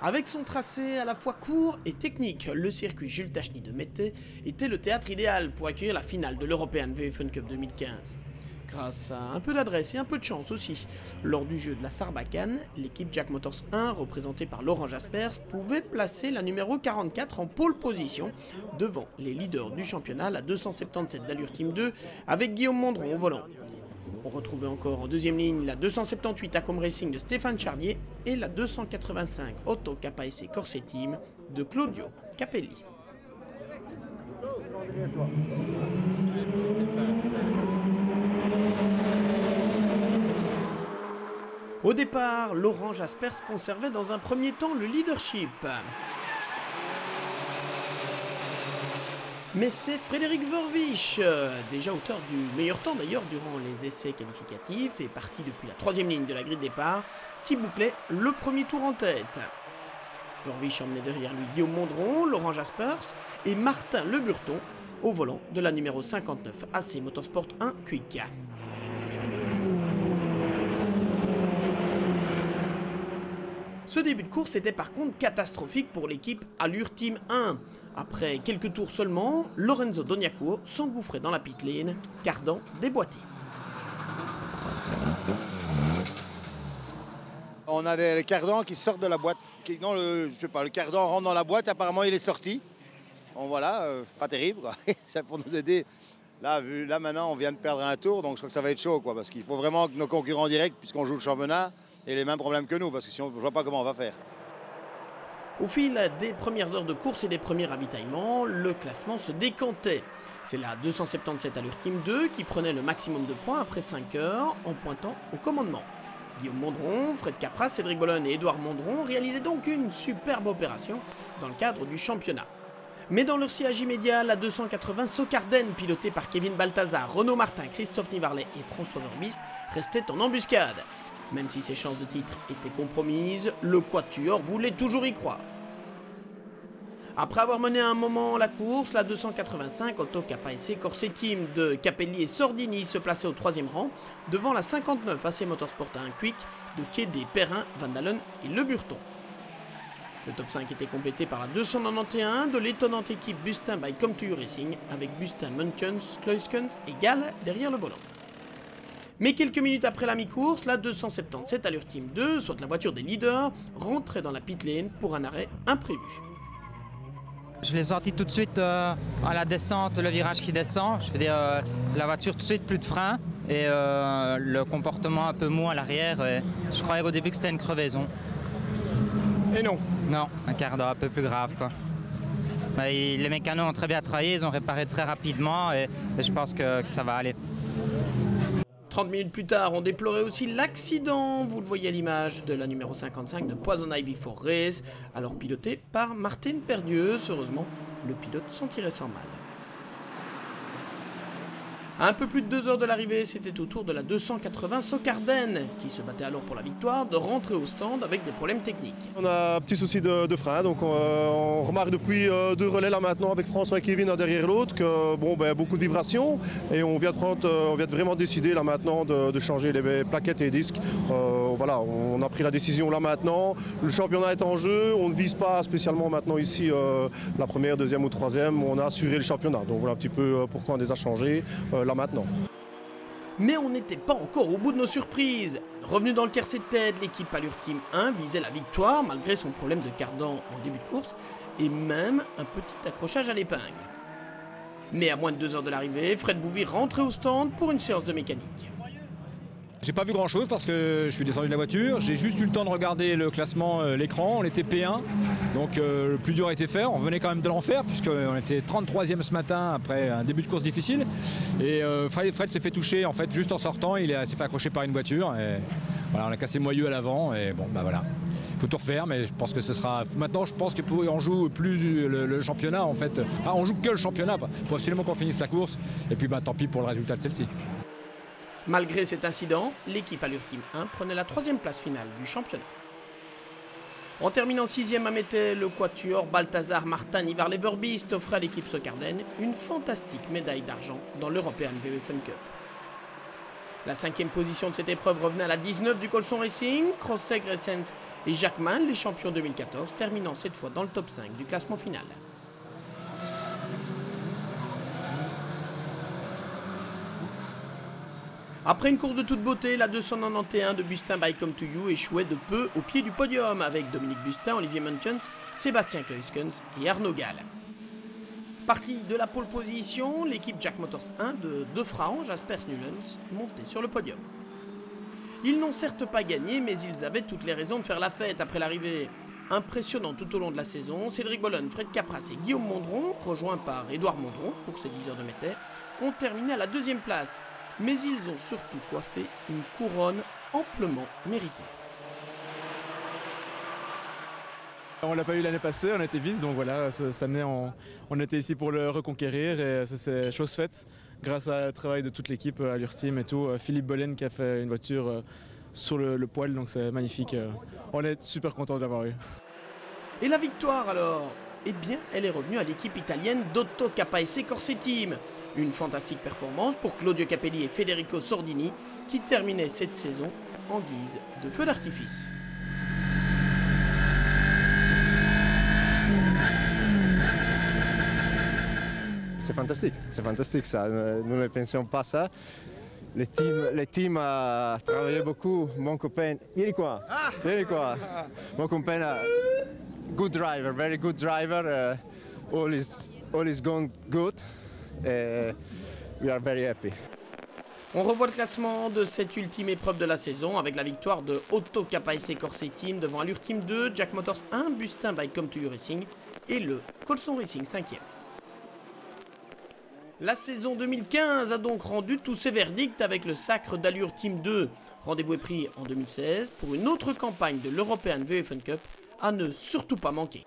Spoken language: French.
Avec son tracé à la fois court et technique, le circuit Jules Tachny de Mettey était le théâtre idéal pour accueillir la finale de l'European VF1 Cup 2015. Grâce à un peu d'adresse et un peu de chance aussi, lors du jeu de la Sarbacane, l'équipe Jack Motors 1, représentée par Laurent Jaspers, pouvait placer la numéro 44 en pole position devant les leaders du championnat, la 277 d'Allure Team 2, avec Guillaume Mondron au volant. On retrouvait encore en deuxième ligne la 278 Acom Racing de Stéphane Charlier et la 285 Otto KSC Corse Team de Claudio Capelli. Au départ, Laurent Jaspers conservait dans un premier temps le leadership. Mais c'est Frédéric Verwisch, déjà auteur du meilleur temps d'ailleurs durant les essais qualificatifs et parti depuis la troisième ligne de la grille de départ, qui bouclait le premier tour en tête. Verwisch emmenait derrière lui Guillaume Mondron, Laurent Jaspers et Martin Le Burton au volant de la numéro 59 AC Motorsport 1 Quick. Ce début de course était par contre catastrophique pour l'équipe Allure Team 1. Après quelques tours seulement, Lorenzo Doniaco s'engouffrait dans la pit lane, cardan déboîté. On a des cardans qui sortent de la boîte. Le cardan rentre dans la boîte, apparemment il est sorti. Bon voilà, pas terrible quoi. C'est pour nous aider. Là maintenant on vient de perdre un tour, donc je crois que ça va être chaud quoi, parce qu'il faut vraiment que nos concurrents directs, puisqu'on joue le championnat, aient les mêmes problèmes que nous, parce que sinon je ne vois pas comment on va faire. Au fil des premières heures de course et des premiers ravitaillements, le classement se décantait. C'est la 277 Allure Team 2 qui prenait le maximum de points après 5 heures en pointant au commandement. Guillaume Mondron, Fred Capras, Cédric Bolon et Édouard Mondron réalisaient donc une superbe opération dans le cadre du championnat. Mais dans leur sillage immédiat, la 280 Socarden, pilotée par Kevin Balthazar, Renaud Martin, Christophe Nivarlet et François Verbist, restait en embuscade. Même si ses chances de titre étaient compromises, le quatuor voulait toujours y croire. Après avoir mené un moment la course, la 285 Otto KSC Corse Team de Capelli et Sordini se plaçait au troisième rang, devant la 59 AC Motorsport 1 Quick de Kédé, Perrin, Van Dalen et Le Burton. Le top 5 était complété par la 291 de l'étonnante équipe Bustin by Come2You Racing, avec Bustin, Munkens, Kluiskens et Gall derrière le volant. Mais quelques minutes après la mi-course, la 277 Allure Team 2, soit la voiture des leaders, rentrait dans la pit lane pour un arrêt imprévu. Je l'ai senti tout de suite à la descente, le virage qui descend. Je veux dire, la voiture tout de suite plus de frein et le comportement un peu mou à l'arrière. Je croyais au début que c'était une crevaison. Et non? Non, un cardan un peu plus grave quoi. Mais les mécanos ont très bien travaillé, ils ont réparé très rapidement et je pense que ça va aller. 30 minutes plus tard, on déplorait aussi l'accident, vous le voyez à l'image, de la numéro 55 de Poison Ivy for Race, alors piloté par Martine Perdieux. Heureusement, le pilote s'en tirait sans mal. À un peu plus de 2 heures de l'arrivée, c'était au tour de la 280 Socarden, qui se battait alors pour la victoire, de rentrer au stand avec des problèmes techniques. On a un petit souci de frein, donc on remarque depuis 2 relais là maintenant avec François et Kevin un derrière l'autre que beaucoup de vibrations et on vient de vraiment décider là maintenant de changer les plaquettes et les disques. Voilà, on a pris la décision là maintenant. Le championnat est en jeu, on ne vise pas spécialement maintenant ici la première, deuxième ou troisième, on a assuré le championnat. Donc voilà un petit peu pourquoi on les a changés là maintenant. Mais on n'était pas encore au bout de nos surprises. Revenu dans le tiercé de tête, l'équipe Allure Team 1 visait la victoire malgré son problème de cardan en début de course et même un petit accrochage à l'épingle. Mais à moins de 2 heures de l'arrivée, Fred Bouvy rentrait au stand pour une séance de mécanique. J'ai pas vu grand chose parce que je suis descendu de la voiture, j'ai juste eu le temps de regarder le classement, l'écran, on était P1, donc le plus dur a été fait, on venait quand même de l'enfer puisqu'on était 33e ce matin après un début de course difficile et Fred s'est fait toucher en fait juste en sortant, il s'est fait accrocher par une voiture et voilà, on a cassé le moyeu à l'avant et bon bah voilà, il faut tout refaire mais je pense que ce sera, maintenant je pense qu'on joue plus le championnat en fait, enfin on joue que le championnat, il faut absolument qu'on finisse la course et puis bah tant pis pour le résultat de celle-ci. Malgré cet incident, l'équipe Allure Team 1 prenait la 3e place finale du championnat. En terminant 6e à Mettey, le quatuor Balthazar, Martin, Nivarlet, Verbist offrait à l'équipe Socarden une fantastique médaille d'argent dans l'European VF1 Cup. La 5e position de cette épreuve revenait à la 19 du Colson Racing, Crosseg Racens et Jackman, les champions 2014, terminant cette fois dans le top 5 du classement final. Après une course de toute beauté, la 291 de Bustin by Come to You échouait de peu au pied du podium avec Dominique Bustin, Olivier Munkens, Sébastien Kluiskens et Arnaud Gall. Partie de la pole position, l'équipe Jack Motors 1 de Defraon, Jaspers Nulens, montait sur le podium. Ils n'ont certes pas gagné, mais ils avaient toutes les raisons de faire la fête après l'arrivée impressionnante tout au long de la saison. Cédric Bollon, Fred Capras et Guillaume Mondron, rejoints par Édouard Mondron pour ses 10 heures de métais, ont terminé à la 2e place. Mais ils ont surtout coiffé une couronne amplement méritée. On ne l'a pas eu l'année passée, on a été vice, donc voilà, cette année on était ici pour le reconquérir et ça c'est chose faite grâce au travail de toute l'équipe, à l'URTeam et tout. Philippe Bollen qui a fait une voiture sur le poil, donc c'est magnifique. On est super content de l'avoir eu. Et la victoire alors? Eh bien, elle est revenue à l'équipe italienne d'Otto Capaese Corse Team. Une fantastique performance pour Claudio Capelli et Federico Sordini qui terminaient cette saison en guise de feu d'artifice. C'est fantastique ça, nous ne pensions pas ça. Le team a travaillé beaucoup, mon copain, vieni qua. Mon copain, good driver, very good driver, all is gone good. We are very happy. On revoit le classement de cette ultime épreuve de la saison avec la victoire de Otto Capace Corse Team devant Allure Team 2, Jack Motors 1, Bustin by Come to You Racing et le Colson Racing 5e. La saison 2015 a donc rendu tous ses verdicts avec le sacre d'Allure Team 2. Rendez-vous est pris en 2016 pour une autre campagne de l'European VFN Cup à ne surtout pas manquer.